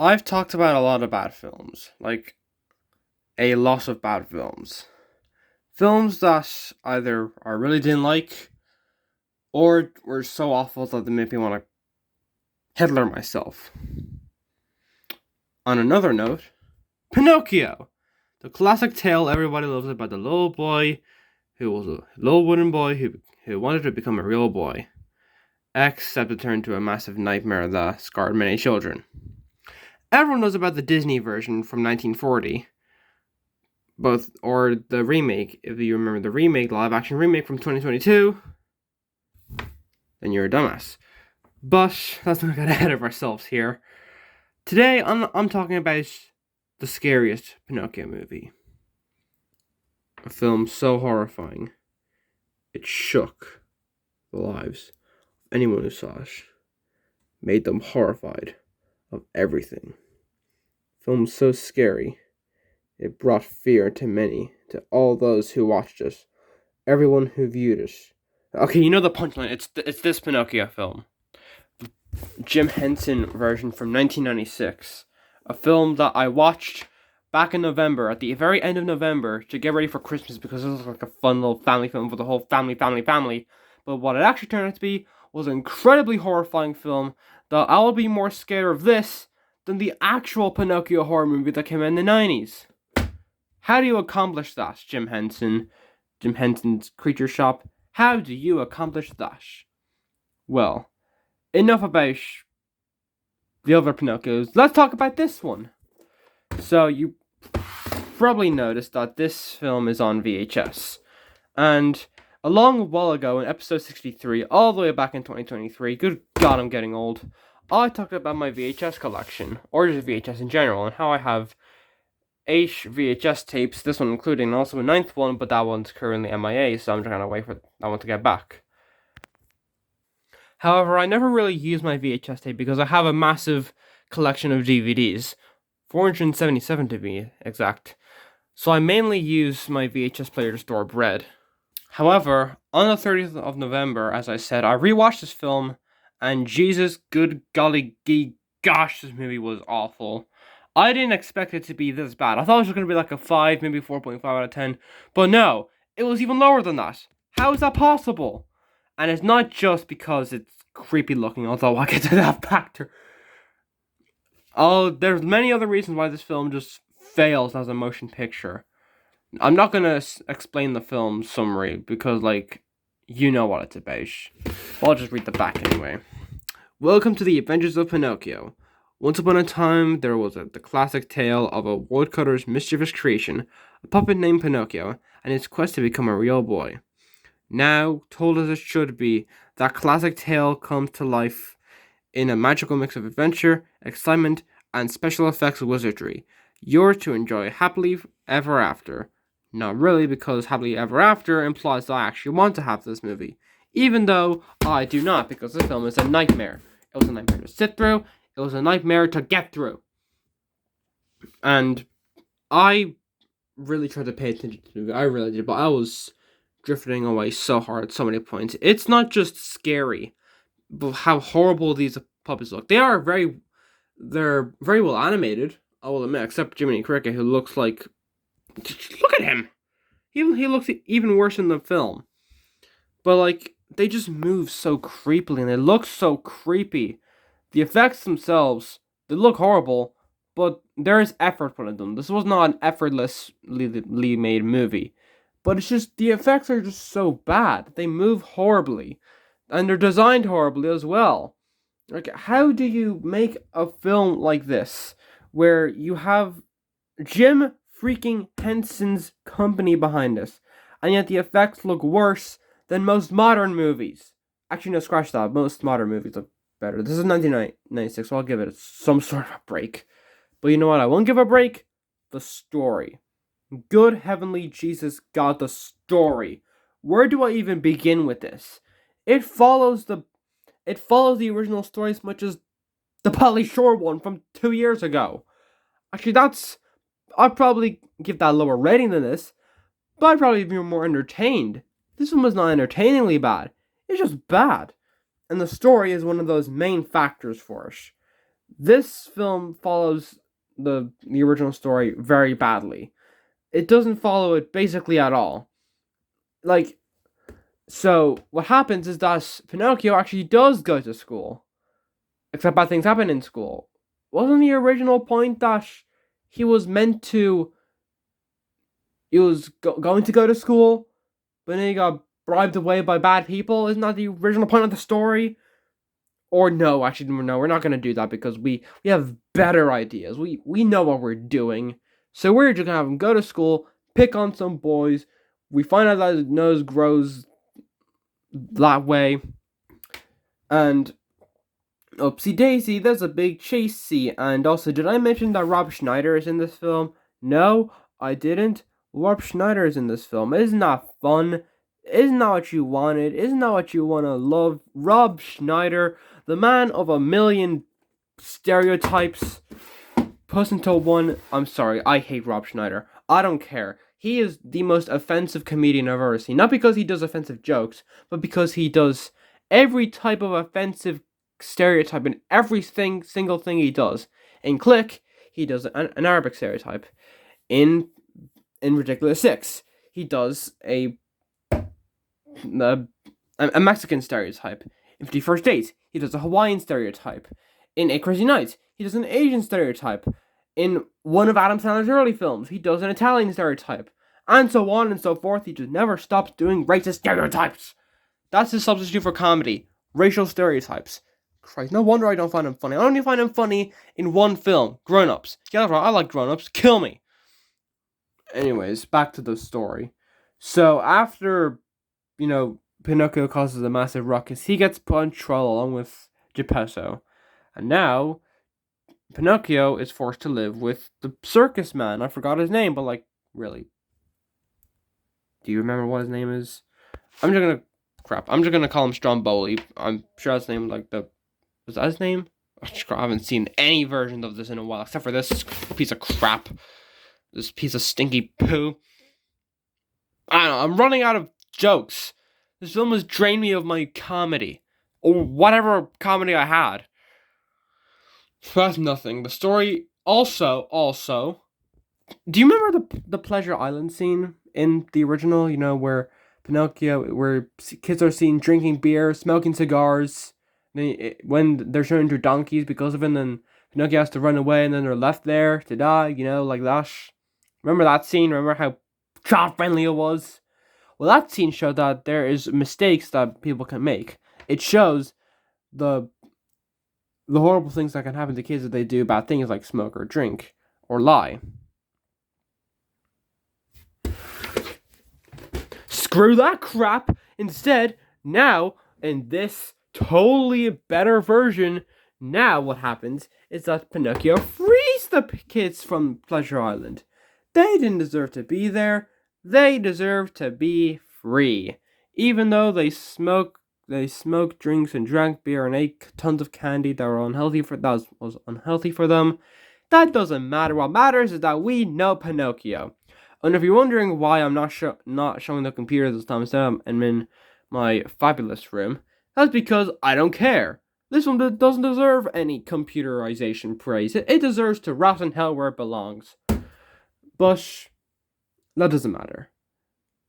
I've talked about a lot of bad films, like a lot of bad films. Films that either I really didn't like or were so awful that they made me want to Hitler myself. On another note, Pinocchio! The classic tale everybody loves about the little boy who was a little wooden boy who wanted to become a real boy, except it turned into a massive nightmare that scarred many children. Everyone knows about the Disney version from 1940, or the remake. If you remember the remake, live action remake from 2022, then you're a dumbass. But let's not get ahead of ourselves here. Today, I'm talking about the scariest Pinocchio movie. A film so horrifying, it shook the lives of anyone who saw it, made them horrified of everything. Film so scary, it brought fear to many, to all those who watched it, everyone who viewed it. Okay, you know the punchline. It's this Pinocchio film. Jim Henson version from 1996. A film that I watched back in November, at the very end of November, to get ready for Christmas because it was like a fun little family film for the whole family. But what it actually turned out to be was an incredibly horrifying film that I will be more scared of this than the actual Pinocchio horror movie that came out in the 90s. How do you accomplish that, Jim Henson? Jim Henson's Creature Shop. How do you accomplish that? Well, enough about the other Pinocchios. Let's talk about this one. So you probably noticed that this film is on VHS. And a long while ago in episode 63, all the way back in 2023, good God, I'm getting old, I talked about my VHS collection, or just VHS in general, and how I have 8 VHS tapes, this one including, and also a 9th one, but that one's currently MIA, so I'm trying to wait for that one to get back. However, I never really use my VHS tape because I have a massive collection of DVDs, 477 to be exact, so I mainly use my VHS player to store bread. However, on the 30th of November, as I said, I rewatched this film, and Jesus, good golly gosh, this movie was awful. I didn't expect it to be this bad. I thought it was going to be like a 5, maybe 4.5 out of 10. But no, it was even lower than that. How is that possible? And it's not just because it's creepy looking, although I'll get to that factor. Oh, there's many other reasons why this film just fails as a motion picture. I'm not going to explain the film summary because, you know what it's about. I'll just read the back anyway. Welcome to the Adventures of Pinocchio. Once upon a time, there was the classic tale of a woodcutter's mischievous creation, a puppet named Pinocchio, and his quest to become a real boy. Now, told as it should be, that classic tale comes to life in a magical mix of adventure, excitement, and special effects wizardry. You're to enjoy happily ever after. Not really, because happily ever after implies that I actually want to have this movie. Even though I do not, because the film is a nightmare. It was a nightmare to sit through. It was a nightmare to get through. And I really tried to pay attention to the movie. I really did, but I was drifting away so hard at so many points. It's not just scary, but how horrible these puppets look. They're very well animated, I will admit, except Jiminy Cricket, who looks like... Look at him! He looks even worse in the film. But, they just move so creepily, and they look so creepy. The effects themselves, they look horrible, but there is effort put into them. This was not an effortlessly made movie. But it's just, the effects are just so bad. They move horribly. And they're designed horribly as well. How do you make a film like this, where you have Jim freaking Henson's company behind us, and yet the effects look worse than most modern movies? Actually, no, scratch that. Most modern movies look better. This is 1996, so I'll give it some sort of a break. But you know what I won't give a break? The story. Good heavenly Jesus God, the story. Where do I even begin with this? It follows the original story as much as the Polly Shore one from 2 years ago. Actually, I'd probably give that a lower rating than this, but I'd probably be more entertained. This one was not entertainingly bad. It's just bad. And the story is one of those main factors for it. This film follows the original story very badly. It doesn't follow it basically at all. Like, so what happens is that Pinocchio actually does go to school, except bad things happen in school. Wasn't the original point that he was meant to, he was going to go to school, but then he got bribed away by bad people? Isn't that the original point of the story? Or no, actually, no, we're not going to do that because we have better ideas. We know what we're doing. So we're just going to have him go to school, pick on some boys. We find out that his nose grows that way. And oopsie daisy, there's a big chase scene. And also, did I mention that Rob Schneider is in this film? No, I didn't. Rob Schneider is in this film. Isn't that fun? Isn't that what you wanted? Isn't that what you want to love? Rob Schneider, the man of a million stereotypes, put into one. I'm sorry, I hate Rob Schneider. I don't care. He is the most offensive comedian I've ever seen. Not because he does offensive jokes, but because he does every type of offensive stereotype in single thing he does. In Click, he does an Arabic stereotype. In Ridiculous Six, he does a Mexican stereotype. In 51st Dates, he does a Hawaiian stereotype. In Eight Crazy Nights, he does an Asian stereotype. In one of Adam Sandler's early films, he does an Italian stereotype. And so on and so forth. He just never stops doing racist stereotypes. That's his substitute for comedy. Racial stereotypes. Christ, no wonder I don't find him funny. I only find him funny in one film, Grown Ups. Yeah, right, I like Grown Ups. Kill me. Anyways, back to the story. So after, Pinocchio causes a massive ruckus, he gets put in trouble along with Geppetto. And now, Pinocchio is forced to live with the circus man. I forgot his name, but really. Do you remember what his name is? I'm just gonna call him Stromboli. I'm sure that's his name, was that his name? I haven't seen any version of this in a while, except for this piece of crap. This piece of stinky poo. I don't know, I'm running out of jokes. This film has drained me of my comedy. Or whatever comedy I had. That's nothing. The story also, do you remember the Pleasure Island scene in the original? Where Pinocchio, where kids are seen drinking beer, smoking cigars, when they're turned into donkeys because of it, and then Pinocchio has to run away, and then they're left there to die, like that. Remember that scene? Remember how child-friendly it was? Well, that scene showed that there is mistakes that people can make. It shows the horrible things that can happen to kids if they do bad things like smoke or drink or lie. Screw that crap! Instead, now, in this totally better version, now what happens is that Pinocchio frees the kids from Pleasure Island. They didn't deserve to be there. They deserve to be free. Even though they smoked drinks and drank beer and ate tons of candy that was unhealthy for them. That doesn't matter. What matters is that we know Pinocchio. And if you're wondering why I'm not showing the computer this time instead I'm in my fabulous room, that's because I don't care. This one doesn't deserve any computerization praise. It deserves to rot in hell where it belongs. But that doesn't matter.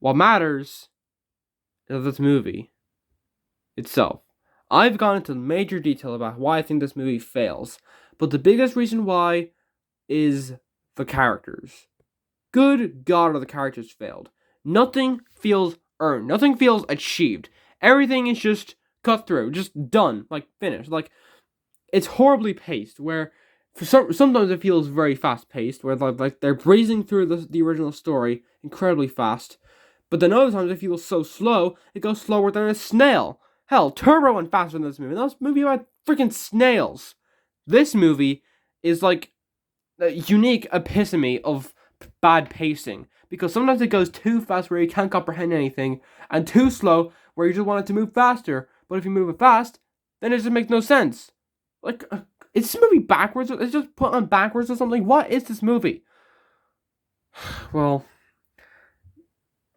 What matters is this movie itself. I've gone into major detail about why I think this movie fails, but the biggest reason why is the characters. Good God, are the characters failed. Nothing feels earned. Nothing feels achieved. Everything is just cut through, just done, finished. It's horribly paced, where sometimes it feels very fast paced, where they're breezing through the original story incredibly fast, but then other times it feels so slow, it goes slower than a snail. Hell, Turbo went faster than this movie. That was a movie about freaking snails. This movie is a unique epitome of bad pacing, because sometimes it goes too fast where you can't comprehend anything, and too slow where you just want it to move faster, but if you move it fast, then it just makes no sense. Is this movie backwards? It's just put on backwards or something? What is this movie? Well,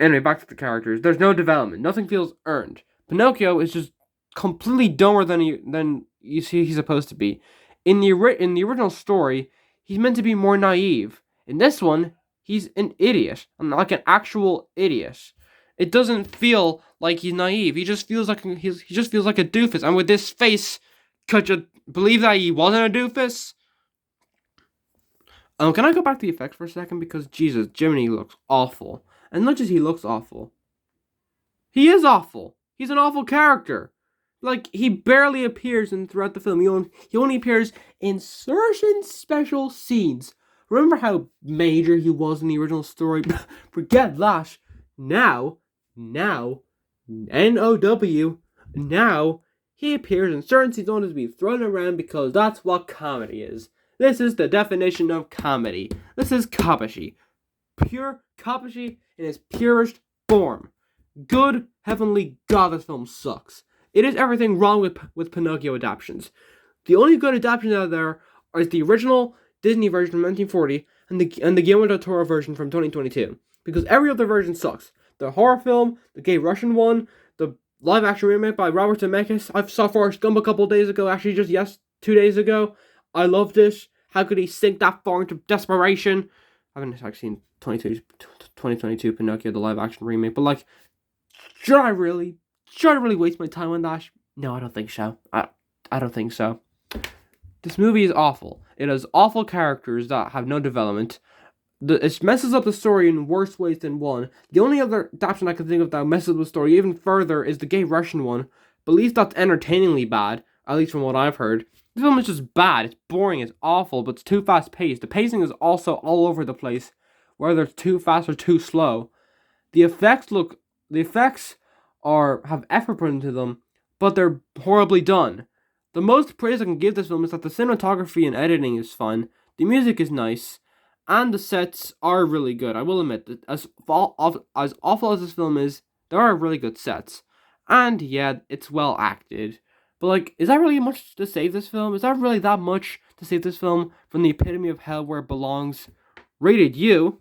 anyway, back to the characters. There's no development. Nothing feels earned. Pinocchio is just completely dumber than you see he's supposed to be. in the original story, he's meant to be more naive. In this one, he's an idiot, like an actual idiot. It doesn't feel like he's naive. He just feels like he just feels like a doofus. And with this face, could you believe that he wasn't a doofus? Can I go back to the effects for a second? Because Jesus, Jiminy looks awful, and not just he looks awful. He is awful. He's an awful character. Like, he barely appears throughout the film. He only appears in certain special scenes. Remember how major he was in the original story? Forget that. Now, N-O-W, now, he appears in certain scenes only to be thrown around because that's what comedy is. This is the definition of comedy. This is kabashi. Pure kabashi in its purest form. Good heavenly God, this film sucks. It is everything wrong with Pinocchio adaptations. The only good adaptations out there are the original Disney version from 1940 and the Guillermo del Toro version from 2022. Because every other version sucks. The horror film, the gay Russian one, the live action remake by Robert Zemeckis. I saw Forrest Gump a couple days ago, actually just 2 days ago. I loved it. How could he sink that far into desperation? I haven't actually seen 2022 Pinocchio, the live action remake, but like, should I really waste my time on that? No, I don't think so. I don't think so. This movie is awful. It has awful characters that have no development. It messes up the story in worse ways than one. The only other adaptation I can think of that messes up the story even further is the gay Russian one. But at least that's entertainingly bad, at least from what I've heard. This film is just bad. It's boring. It's awful, but it's too fast paced. The pacing is also all over the place, whether it's too fast or too slow. The effects have effort put into them, but they're horribly done. The most praise I can give this film is that the cinematography and editing is fun, the music is nice, and the sets are really good. I will admit that as awful as this film is, there are really good sets. And yeah, it's well acted. But like, is that really much to save this film? Is that really that much to save this film from the epitome of hell where it belongs? Rated U.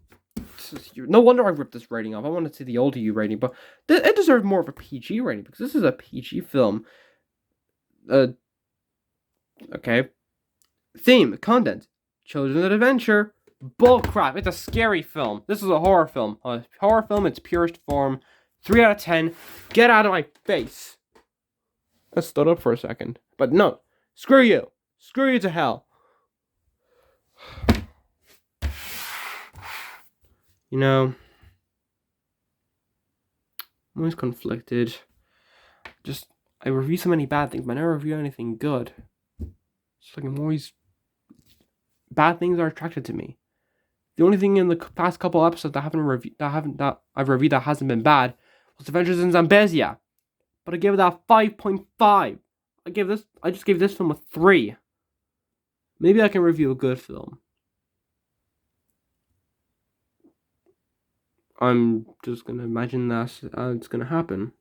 No wonder I ripped this rating off. I wanted to see the older U rating, but it deserves more of a PG rating because this is a PG film. Okay. Theme, content, children's adventure, bullcrap. It's a scary film. This is a horror film. A horror film in its purest form. 3 out of 10. Get out of my face. I stood up for a second. But no. Screw you. Screw you to hell. You know, I'm always conflicted. I review so many bad things, but I never review anything good. It's like I'm always... Bad things are attracted to me. The only thing in the past couple episodes that I've reviewed that hasn't been bad was Adventures in Zambezia. But I gave it that 5.5. I just gave this film a 3. Maybe I can review a good film. I'm just gonna imagine that it's gonna happen.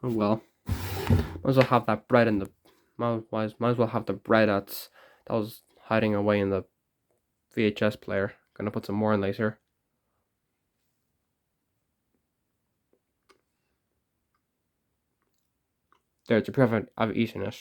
Oh well. Might as well have that bread in the... Might as well have the bread that was hiding away in the VHS player. Gonna put some more in later. There, it's a proof I've eaten it.